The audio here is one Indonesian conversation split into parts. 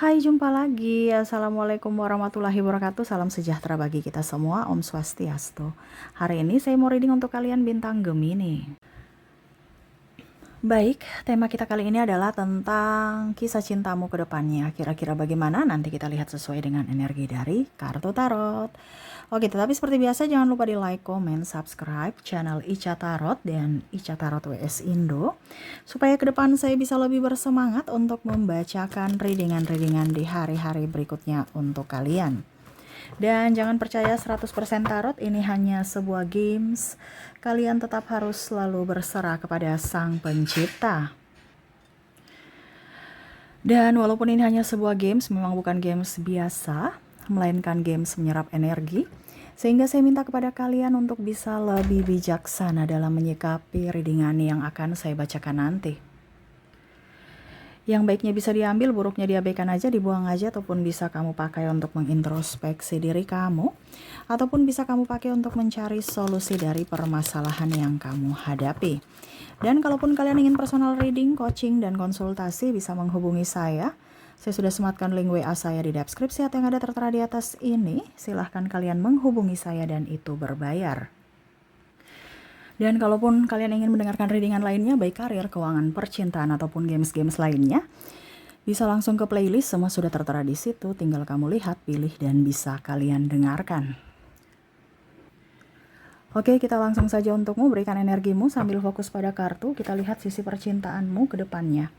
Hai, jumpa lagi. Assalamualaikum warahmatullahi wabarakatuh. Salam sejahtera bagi kita semua. Om Swastiastu. Hari ini saya mau reading untuk kalian bintang Gemini. Baik, tema kita kali ini adalah tentang kisah cintamu ke depannya. Kira-kira bagaimana? Nanti kita lihat sesuai dengan energi dari kartu tarot. Oke, tetapi seperti biasa jangan lupa di like, comment, subscribe channel Ica Tarot dan Ica Tarot WS Indo. Supaya ke depan saya bisa lebih bersemangat untuk membacakan readingan-readingan di hari-hari berikutnya untuk kalian. Dan jangan percaya 100% tarot, ini hanya sebuah games. Kalian tetap harus selalu berserah kepada Sang Pencipta. Dan walaupun ini hanya sebuah games, memang bukan games biasa, melainkan games menyerap energi. Sehingga saya minta kepada kalian untuk bisa lebih bijaksana dalam menyikapi readingan yang akan saya bacakan nanti. Yang baiknya bisa diambil, buruknya diabaikan aja, dibuang aja, ataupun bisa kamu pakai untuk mengintrospeksi diri kamu, ataupun bisa kamu pakai untuk mencari solusi dari permasalahan yang kamu hadapi. Dan kalaupun kalian ingin personal reading, coaching, dan konsultasi, bisa menghubungi saya. Saya sudah sematkan link WA saya di deskripsi atau yang ada tertera di atas ini. Silahkan kalian menghubungi saya dan itu berbayar. Dan kalaupun kalian ingin mendengarkan readingan lainnya, baik karir, keuangan, percintaan, ataupun games-games lainnya, bisa langsung ke playlist, semua sudah tertera di situ. Tinggal kamu lihat, pilih, dan bisa kalian dengarkan. Oke, kita langsung saja untukmu, berikan energimu sambil fokus pada kartu. Kita lihat sisi percintaanmu ke depannya.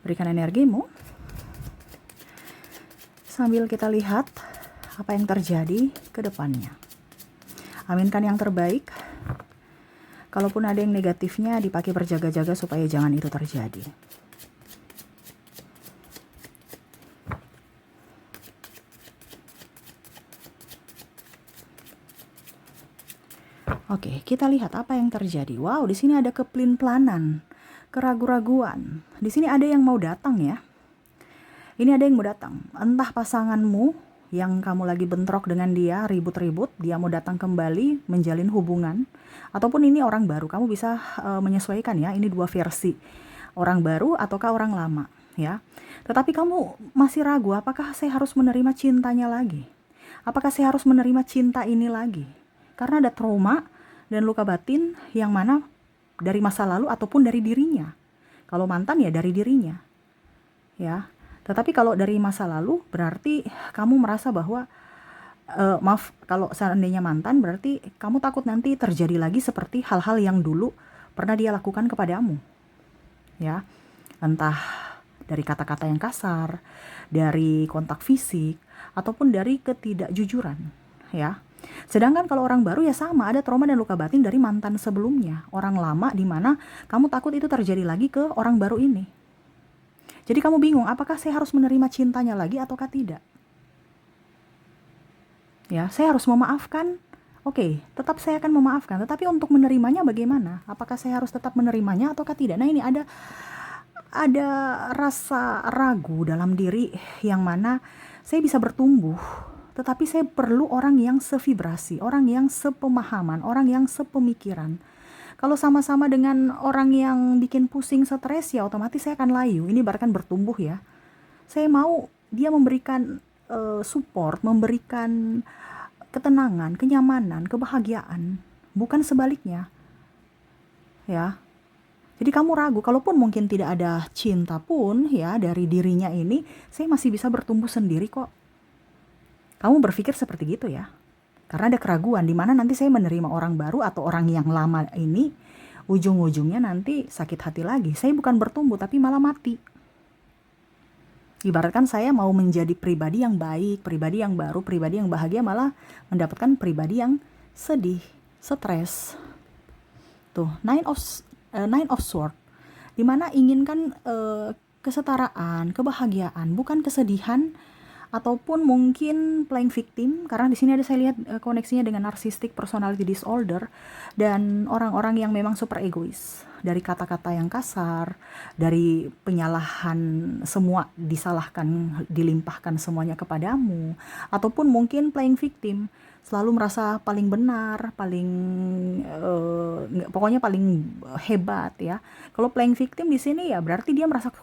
Berikan energimu sambil kita lihat apa yang terjadi ke depannya. Aminkan yang terbaik. Kalaupun ada yang negatifnya, dipakai berjaga-jaga supaya jangan itu terjadi. Oke, kita lihat apa yang terjadi. Wow, di sini ada keplin-planan, keraguan-raguan. Di sini ada yang mau datang ya. Ini ada yang mau datang. Entah pasanganmu yang kamu lagi bentrok dengan dia, ribut-ribut, dia mau datang kembali, menjalin hubungan. Ataupun ini orang baru, kamu bisa menyesuaikan ya, ini dua versi. Orang baru ataukah orang lama ya. Tetapi kamu masih ragu, apakah saya harus menerima cintanya lagi? Apakah saya harus menerima cinta ini lagi? Karena ada trauma dan luka batin yang mana dari masa lalu ataupun dari dirinya. Kalau mantan ya dari dirinya. Ya. Tetapi kalau dari masa lalu berarti kamu merasa bahwa maaf, kalau seandainya mantan berarti kamu takut nanti terjadi lagi seperti hal-hal yang dulu pernah dia lakukan kepadamu. Ya. Entah dari kata-kata yang kasar, dari kontak fisik, ataupun dari ketidakjujuran, ya. Sedangkan kalau orang baru ya sama, ada trauma dan luka batin dari mantan sebelumnya, orang lama di mana kamu takut itu terjadi lagi ke orang baru ini. Jadi kamu bingung, apakah saya harus menerima cintanya lagi ataukah tidak? Ya, saya harus memaafkan. Oke, tetap saya akan memaafkan. Tetapi untuk menerimanya bagaimana? Apakah saya harus tetap menerimanya ataukah tidak? Nah, ini ada rasa ragu dalam diri yang mana saya bisa bertumbuh. Tetapi saya perlu orang yang sevibrasi, orang yang sepemahaman, orang yang sepemikiran. Kalau sama-sama dengan orang yang bikin pusing, stres, ya otomatis saya akan layu. Ini bahkan bertumbuh ya. Saya mau dia memberikan support, memberikan ketenangan, kenyamanan, kebahagiaan. Bukan sebaliknya. Ya. Jadi kamu ragu, kalaupun mungkin tidak ada cinta pun ya dari dirinya ini, saya masih bisa bertumbuh sendiri kok. Kamu berpikir seperti gitu ya. Karena ada keraguan di mana nanti saya menerima orang baru atau orang yang lama ini, ujung-ujungnya nanti sakit hati lagi. Saya bukan bertumbuh tapi malah mati. Ibaratkan saya mau menjadi pribadi yang baik, pribadi yang baru, pribadi yang bahagia, malah mendapatkan pribadi yang sedih, stres. Tuh, Nine of Swords. Di mana inginkan kesetaraan, kebahagiaan, bukan kesedihan ataupun mungkin playing victim, karena di sini ada saya lihat koneksinya dengan narcissistic personality disorder dan orang-orang yang memang super egois, dari kata-kata yang kasar, dari penyalahan, semua disalahkan, dilimpahkan semuanya kepadamu, ataupun mungkin playing victim, selalu merasa paling benar, paling pokoknya paling hebat ya. Kalau playing victim di sini ya berarti dia merasa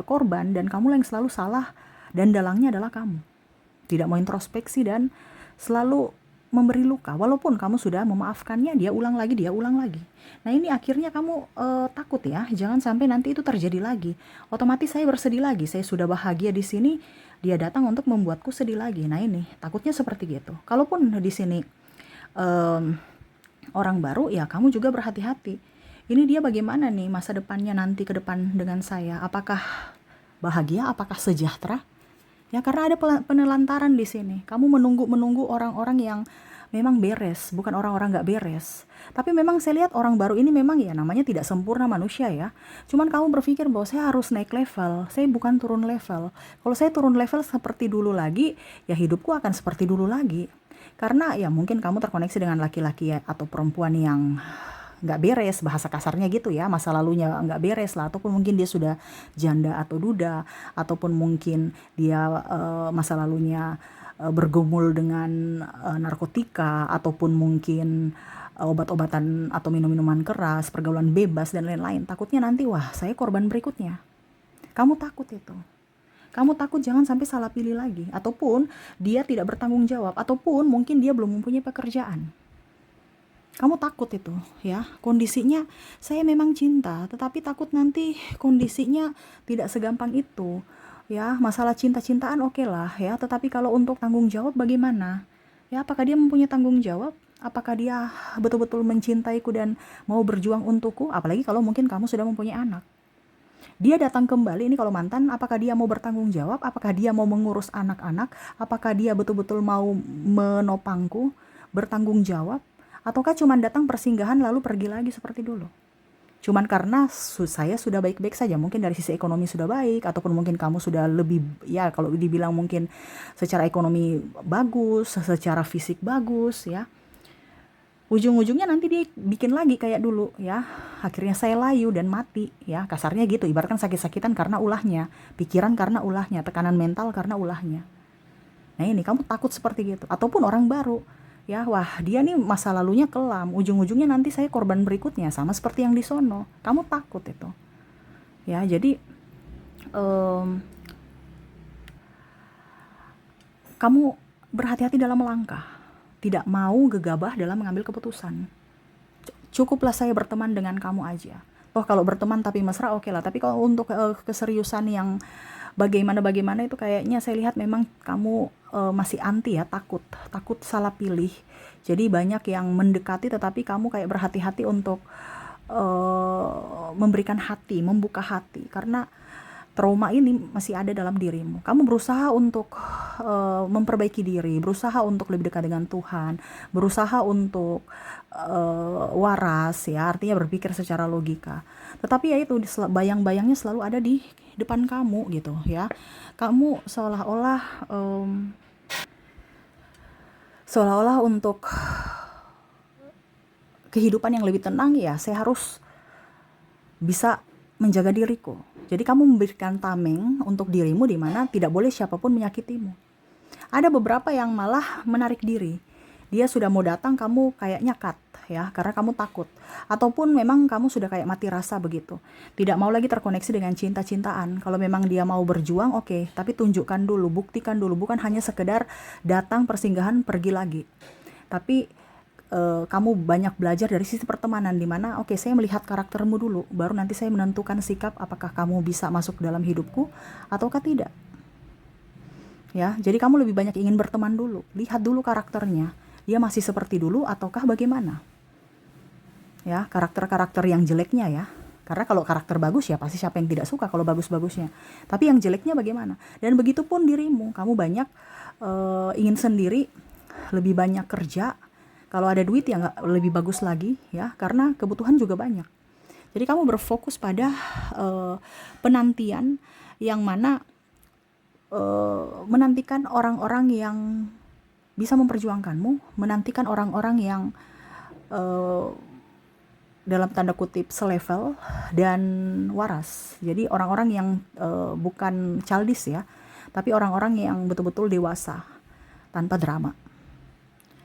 korban dan kamu yang selalu salah dan dalangnya adalah kamu. Tidak mau introspeksi dan selalu memberi luka. Walaupun kamu sudah memaafkannya, dia ulang lagi, dia ulang lagi. Nah ini akhirnya kamu takut ya, jangan sampai nanti itu terjadi lagi. Otomatis saya bersedih lagi, saya sudah bahagia di sini, dia datang untuk membuatku sedih lagi. Nah ini takutnya seperti gitu. Kalaupun di sini orang baru, ya kamu juga berhati-hati. Ini dia bagaimana nih masa depannya nanti ke depan dengan saya? Apakah bahagia? Apakah sejahtera? Ya karena ada penelantaran di sini. Kamu menunggu orang-orang yang memang beres, bukan orang-orang nggak beres. Tapi memang saya lihat orang baru ini memang ya namanya tidak sempurna manusia ya. Cuman kamu berpikir bahwa saya harus naik level, saya bukan turun level. Kalau saya turun level seperti dulu lagi, ya hidupku akan seperti dulu lagi. Karena ya mungkin kamu terkoneksi dengan laki-laki ya, atau perempuan yang nggak beres, bahasa kasarnya gitu ya, masa lalunya nggak beres lah, ataupun mungkin dia sudah janda atau duda, ataupun mungkin dia masa lalunya bergumul dengan narkotika, ataupun mungkin obat-obatan atau minum-minuman keras, pergaulan bebas dan lain-lain. Takutnya nanti wah saya korban berikutnya. Kamu takut itu. Kamu takut jangan sampai salah pilih lagi, ataupun dia tidak bertanggung jawab, ataupun mungkin dia belum mempunyai pekerjaan. Kamu takut itu ya, kondisinya saya memang cinta, tetapi takut nanti kondisinya tidak segampang itu ya. Masalah cinta-cintaan oke lah ya, tetapi kalau untuk tanggung jawab bagaimana ya? Apakah dia mempunyai tanggung jawab? Apakah dia betul-betul mencintaiku dan mau berjuang untukku? Apalagi kalau mungkin kamu sudah mempunyai anak, dia datang kembali ini kalau mantan, apakah dia mau bertanggung jawab? Apakah dia mau mengurus anak-anak? Apakah dia betul-betul mau menopangku, bertanggung jawab? Ataukah cuma datang persinggahan lalu pergi lagi seperti dulu? Cuman karena saya sudah baik-baik saja, mungkin dari sisi ekonomi sudah baik, ataupun mungkin kamu sudah lebih, ya kalau dibilang mungkin secara ekonomi bagus, secara fisik bagus ya. Ujung-ujungnya nanti dia bikin lagi kayak dulu ya. Akhirnya saya layu dan mati ya, kasarnya gitu. Ibaratkan sakit-sakitan karena ulahnya, pikiran karena ulahnya, tekanan mental karena ulahnya. Nah ini kamu takut seperti gitu. Ataupun orang baru ya, wah dia nih masa lalunya kelam, ujung-ujungnya nanti saya korban berikutnya, sama seperti yang di sono. Kamu takut itu ya. Jadi kamu berhati-hati dalam melangkah, tidak mau gegabah dalam mengambil keputusan. Cukuplah saya berteman dengan kamu aja. Oh kalau berteman tapi mesra oke lah, tapi kalau untuk keseriusan yang bagaimana itu kayaknya saya lihat memang kamu masih anti ya, takut salah pilih. Jadi banyak yang mendekati tetapi kamu kayak berhati-hati untuk memberikan hati, membuka hati, karena trauma ini masih ada dalam dirimu. Kamu berusaha untuk memperbaiki diri, berusaha untuk lebih dekat dengan Tuhan, berusaha untuk waras ya, artinya berpikir secara logika. Tetapi ya itu bayang-bayangnya selalu ada di depan kamu gitu ya. Kamu seolah-olah untuk kehidupan yang lebih tenang ya, saya harus bisa menjaga diriku. Jadi kamu memberikan tameng untuk dirimu di mana tidak boleh siapapun menyakitimu. Ada beberapa yang malah menarik diri. Dia sudah mau datang, kamu kayak nyekat ya, karena kamu takut. Ataupun memang kamu sudah kayak mati rasa begitu. Tidak mau lagi terkoneksi dengan cinta-cintaan. Kalau memang dia mau berjuang, oke, tapi tunjukkan dulu, buktikan dulu. Bukan hanya sekedar datang persinggahan pergi lagi. Tapi kamu banyak belajar dari sisi pertemanan, di mana oke, saya melihat karaktermu dulu, baru nanti saya menentukan sikap apakah kamu bisa masuk dalam hidupku ataukah tidak. Ya, jadi kamu lebih banyak ingin berteman dulu, lihat dulu karakternya, dia masih seperti dulu ataukah bagaimana. Ya, karakter-karakter yang jeleknya ya. Karena kalau karakter bagus ya pasti siapa yang tidak suka kalau bagus-bagusnya. Tapi yang jeleknya bagaimana? Dan begitu pun dirimu, kamu banyak ingin sendiri, lebih banyak kerja. Kalau ada duit ya nggak lebih bagus lagi ya, karena kebutuhan juga banyak. Jadi kamu berfokus pada penantian yang mana menantikan orang-orang yang bisa memperjuangkanmu, menantikan orang-orang yang dalam tanda kutip selevel dan waras. Jadi orang-orang yang bukan childish ya, tapi orang-orang yang betul-betul dewasa tanpa drama.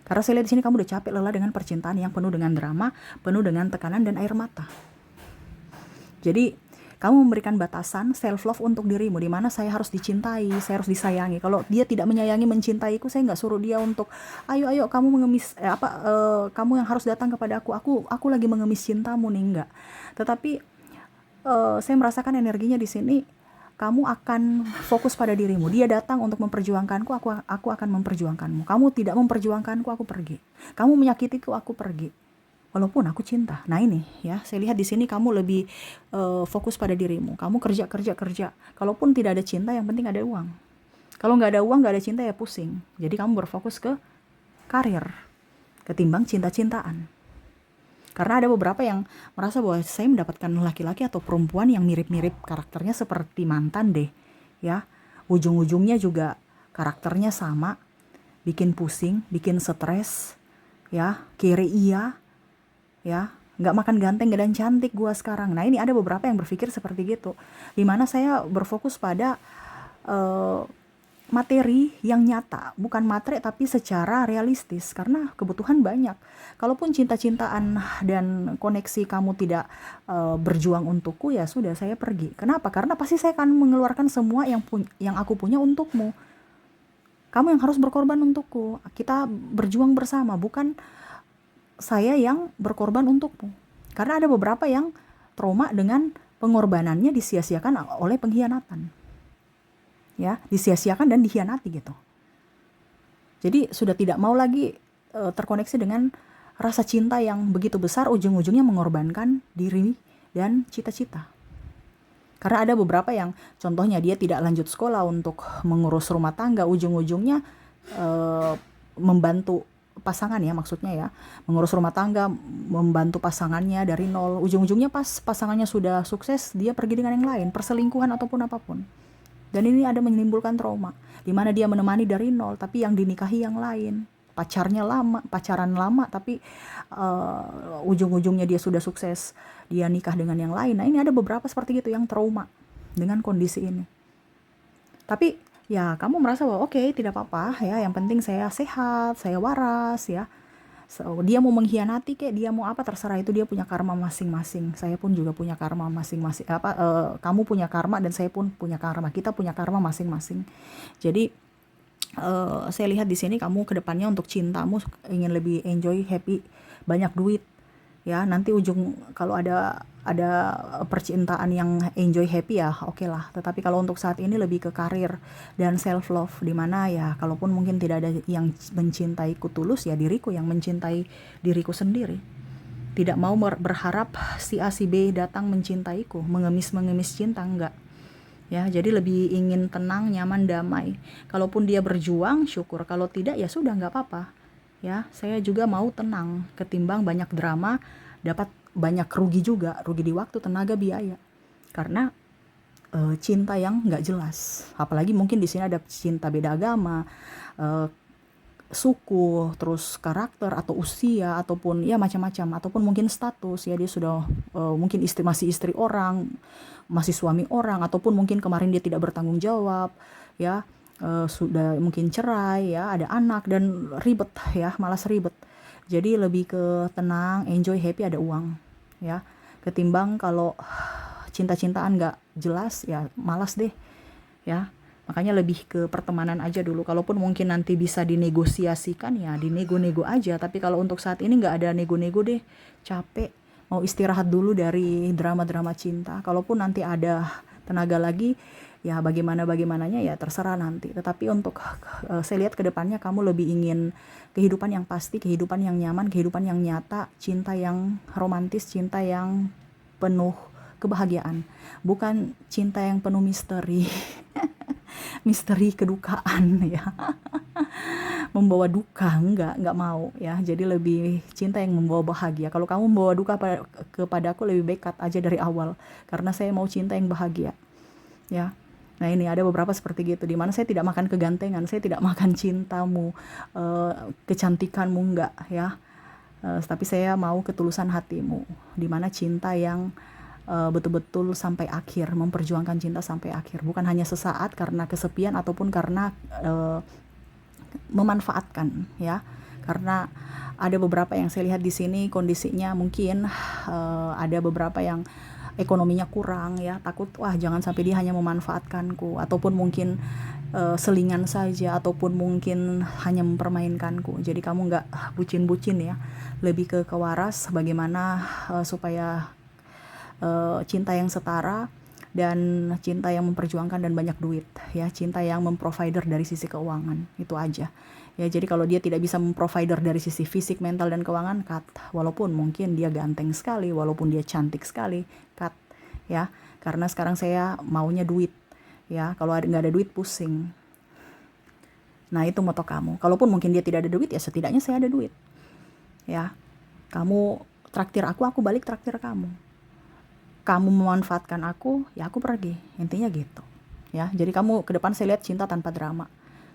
Karena saya lihat di sini kamu udah capek lelah dengan percintaan yang penuh dengan drama, penuh dengan tekanan dan air mata. Jadi Kamu memberikan batasan self love untuk dirimu, di mana saya harus dicintai, saya harus disayangi. Kalau dia tidak menyayangi, mencintaiku, saya nggak suruh dia untuk ayo kamu mengemis kamu yang harus datang kepada aku lagi mengemis cintamu nih, enggak. Tetapi saya merasakan energinya di sini, kamu akan fokus pada dirimu. Dia datang untuk memperjuangkanku, aku akan memperjuangkanmu. Kamu tidak memperjuangkanku, aku pergi. Kamu menyakitiku, aku pergi. Walaupun aku cinta. Nah ini ya, saya lihat di sini kamu lebih fokus pada dirimu. Kamu kerja. Kalaupun tidak ada cinta, yang penting ada uang. Kalau nggak ada uang, nggak ada cinta, ya pusing. Jadi kamu berfokus ke karir ketimbang cinta-cintaan. Karena ada beberapa yang merasa bahwa saya mendapatkan laki-laki atau perempuan yang mirip-mirip karakternya seperti mantan deh, ya. Ujung-ujungnya juga karakternya sama, bikin pusing, bikin stres, ya. Kiri iya, ya, nggak makan ganteng dan cantik gua sekarang. Nah ini ada beberapa yang berpikir seperti gitu, dimana saya berfokus pada materi yang nyata, bukan materi tapi secara realistis, karena kebutuhan banyak. Kalaupun cinta-cintaan dan koneksi kamu tidak berjuang untukku, ya sudah, saya pergi. Kenapa? Karena pasti saya akan mengeluarkan semua yang aku punya untukmu. Kamu yang harus berkorban untukku. Kita berjuang bersama, bukan saya yang berkorban untukmu. Karena ada beberapa yang trauma dengan pengorbanannya disia-siakan oleh pengkhianatan. Ya, disia-siakan dan dikhianati gitu. Jadi sudah tidak mau lagi terkoneksi dengan rasa cinta yang begitu besar, ujung-ujungnya mengorbankan diri dan cita-cita. Karena ada beberapa yang contohnya dia tidak lanjut sekolah untuk mengurus rumah tangga, ujung-ujungnya membantu pasangan, ya maksudnya ya, mengurus rumah tangga, membantu pasangannya dari nol, ujung-ujungnya pas pasangannya sudah sukses, dia pergi dengan yang lain, perselingkuhan ataupun apapun. Dan ini ada menimbulkan trauma, di mana dia menemani dari nol, tapi yang dinikahi yang lain, pacaran lama, tapi ujung-ujungnya dia sudah sukses, dia nikah dengan yang lain. Nah ini ada beberapa seperti itu yang trauma dengan kondisi ini. Tapi ya kamu merasa bahwa oke, tidak apa-apa ya, yang penting saya sehat, saya waras ya. So, dia mau mengkhianati kayak dia mau apa, terserah, itu dia punya karma masing-masing. Saya pun juga punya karma masing-masing. Kamu punya karma dan saya pun punya karma. Kita punya karma masing-masing. Jadi saya lihat di sini kamu kedepannya untuk cintamu ingin lebih enjoy, happy, banyak duit. Ya nanti kalau ada percintaan yang enjoy, happy, ya oke lah. Tetapi kalau untuk saat ini lebih ke karir dan self love, dimana ya kalaupun mungkin tidak ada yang mencintaiku tulus, ya diriku yang mencintai diriku sendiri. Tidak mau berharap si A si B datang mencintaiku, mengemis cinta, enggak. Ya jadi lebih ingin tenang, nyaman, damai. Kalaupun dia berjuang, syukur. Kalau tidak, ya sudah, nggak apa-apa. Ya, saya juga mau tenang ketimbang banyak drama, dapat banyak rugi juga, rugi di waktu, tenaga, biaya. Karena cinta yang nggak jelas. Apalagi mungkin di sini ada cinta beda agama, suku, terus karakter atau usia, ataupun ya macam-macam, ataupun mungkin status, ya dia sudah mungkin masih istri orang, masih suami orang, ataupun mungkin kemarin dia tidak bertanggung jawab, ya. Sudah mungkin cerai, ya, ada anak, dan ribet ya, malas ribet. Jadi lebih ke tenang, enjoy, happy, ada uang ya, ketimbang kalau cinta-cintaan nggak jelas, ya malas deh ya. Makanya lebih ke pertemanan aja dulu. Kalaupun mungkin nanti bisa dinegosiasikan, ya dinego-nego aja. Tapi kalau untuk saat ini nggak ada nego-nego deh, capek, mau istirahat dulu dari drama-drama cinta. Kalaupun nanti ada tenaga lagi, ya bagaimananya ya terserah nanti. Tetapi untuk saya lihat ke depannya kamu lebih ingin kehidupan yang pasti, kehidupan yang nyaman, kehidupan yang nyata, cinta yang romantis, cinta yang penuh kebahagiaan, bukan cinta yang penuh misteri. Misteri kedukaan ya. Membawa duka, enggak mau ya. Jadi lebih cinta yang membawa bahagia. Kalau kamu membawa duka kepada aku, lebih baik cut aja dari awal, karena saya mau cinta yang bahagia ya. Nah ini ada beberapa seperti gitu, dimana saya tidak makan kegantengan, saya tidak makan cintamu, kecantikanmu, enggak ya. Tapi saya mau ketulusan hatimu, dimana cinta yang betul-betul sampai akhir, memperjuangkan cinta sampai akhir, bukan hanya sesaat karena kesepian ataupun karena memanfaatkan ya. Karena ada beberapa yang saya lihat di sini kondisinya mungkin ada beberapa yang ekonominya kurang ya, takut wah jangan sampai dia hanya memanfaatkanku, ataupun mungkin selingan saja, ataupun mungkin hanya mempermainkanku. Jadi kamu nggak bucin-bucin ya, lebih ke kewaras bagaimana supaya cinta yang setara dan cinta yang memperjuangkan dan banyak duit ya, cinta yang memprovider dari sisi keuangan, itu aja ya. Jadi kalau dia tidak bisa memprovider dari sisi fisik, mental, dan keuangan, cut. Walaupun mungkin dia ganteng sekali, walaupun dia cantik sekali, cut ya, karena sekarang saya maunya duit ya. Kalau nggak ada duit pusing. Nah itu moto kamu. Kalaupun mungkin dia tidak ada duit, ya setidaknya saya ada duit ya. Kamu traktir aku balik traktir kamu. Kamu memanfaatkan aku, ya aku pergi. Intinya gitu ya. Jadi kamu ke depan saya lihat cinta tanpa drama,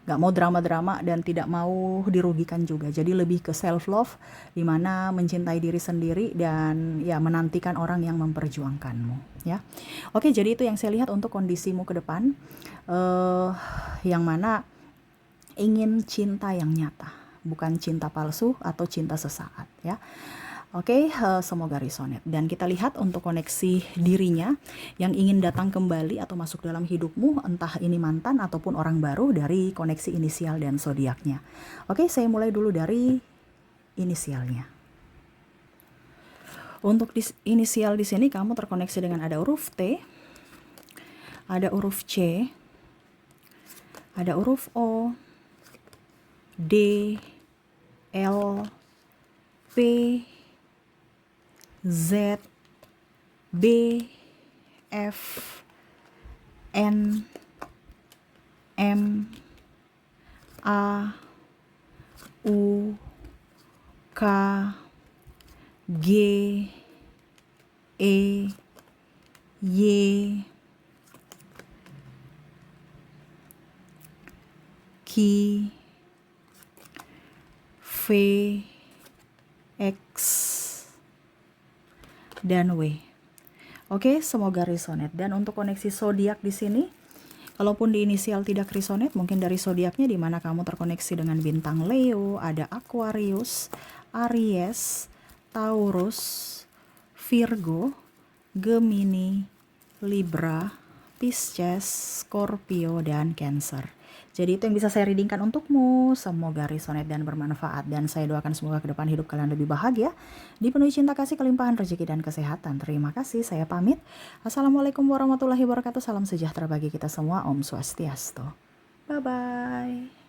gak mau drama-drama dan tidak mau dirugikan juga. Jadi lebih ke self love, dimana mencintai diri sendiri dan ya menantikan orang yang memperjuangkanmu ya. Oke, jadi itu yang saya lihat untuk kondisimu ke depan, yang mana ingin cinta yang nyata, bukan cinta palsu atau cinta sesaat ya. Oke, semoga resonate. Dan kita lihat untuk koneksi dirinya yang ingin datang kembali atau masuk dalam hidupmu, entah ini mantan ataupun orang baru, dari koneksi inisial dan zodiaknya. Oke, saya mulai dulu dari inisialnya. Untuk inisial di sini kamu terkoneksi dengan ada huruf T, ada huruf C, ada huruf O, D, L, P, Z, B, F, N, M, A, U, K, G, E, Y, Q, V, X, dan W. Oke, semoga resonate. Dan untuk koneksi zodiak di sini, kalaupun di inisial tidak resonate, mungkin dari zodiaknya di mana kamu terkoneksi dengan bintang Leo, ada Aquarius, Aries, Taurus, Virgo, Gemini, Libra, Pisces, Scorpio, dan Cancer. Jadi itu yang bisa saya readingkan untukmu. Semoga resonate dan bermanfaat. Dan saya doakan semoga ke depan hidup kalian lebih bahagia, dipenuhi cinta kasih, kelimpahan rezeki, dan kesehatan. Terima kasih, saya pamit. Assalamualaikum warahmatullahi wabarakatuh. Salam sejahtera bagi kita semua. Om Swastiastu. Bye-bye.